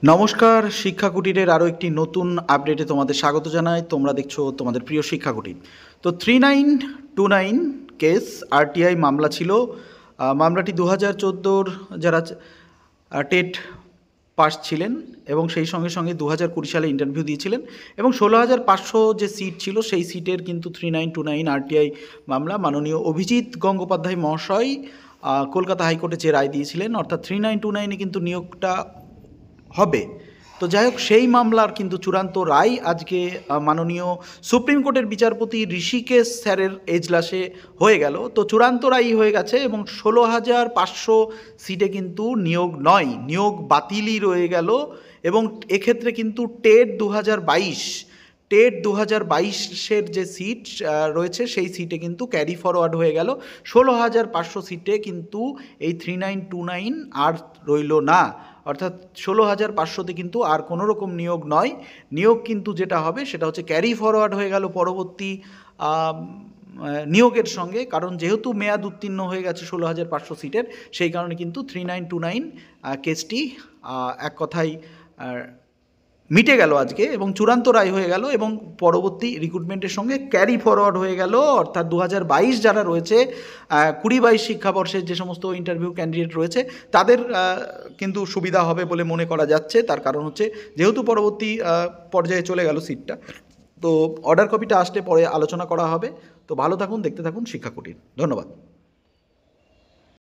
নমস্কার, শিক্ষা কুটিরের আরও একটি নতুন আপডেটে তোমাদের স্বাগত জানাই। তোমরা দেখছো তোমাদের প্রিয় শিক্ষা কুটির। তো 3929 কেস আরটিআই মামলা ছিল। মামলাটি 2014 যারা টেট পাস ছিলেন এবং সেই সঙ্গে সঙ্গে 2020 সালে ইন্টারভিউ দিয়েছিলেন এবং 16,500 যে সিট ছিল সেই সিটের কিন্তু 3929 আরটিআই মামলা মাননীয় অভিজিৎ গঙ্গোপাধ্যায় মহাশয় কলকাতা হাইকোর্টে যে রায় দিয়েছিলেন, অর্থাৎ 3929-এ কিন্তু নিয়োগটা হবে। তো যাই হোক, সেই মামলার কিন্তু চূড়ান্ত রায় আজকে মাননীয় সুপ্রিম কোর্টের বিচারপতি ঋষিকেশ স্যারের এজলাসে হয়ে গেল। তো চূড়ান্ত রায় হয়ে গেছে এবং 16,500 সিটে কিন্তু নিয়োগ নয়, নিয়োগ বাতিলই রয়ে গেল। এবং এক্ষেত্রে কিন্তু টেট 2022-এর যে সিট রয়েছে সেই সিটে কিন্তু ক্যারি ফরওয়ার্ড হয়ে গেল। 16,500 সিটে কিন্তু এই 3929 আর রইল না, অর্থাৎ 16,500-তে কিন্তু আর কোনো রকম নিয়োগ নয়। নিয়োগ কিন্তু যেটা হবে সেটা হচ্ছে ক্যারি ফরওয়ার্ড হয়ে গেল পরবর্তী নিয়োগের সঙ্গে, কারণ যেহেতু মেয়াদ উত্তীর্ণ হয়ে গেছে 16,500 সিটের, সেই কারণে কিন্তু 3929 কেসটি এক কথায় মিটে গেল আজকে এবং চূড়ান্ত রায় হয়ে গেল এবং পরবর্তী রিক্রুটমেন্টের সঙ্গে ক্যারি ফরওয়ার্ড হয়ে গেল। অর্থাৎ 2022 যারা রয়েছে, 20-22 শিক্ষাবর্ষের যে সমস্ত ইন্টারভিউ ক্যান্ডিডেট রয়েছে তাদের কিন্তু সুবিধা হবে বলে মনে করা যাচ্ছে। তার কারণ হচ্ছে যেহেতু পরবর্তী পর্যায়ে চলে গেল সিটটা, তো অর্ডার কপিটা আসলে পরে আলোচনা করা হবে। তো ভালো থাকুন, দেখতে থাকুন শিক্ষা কুটির। ধন্যবাদ।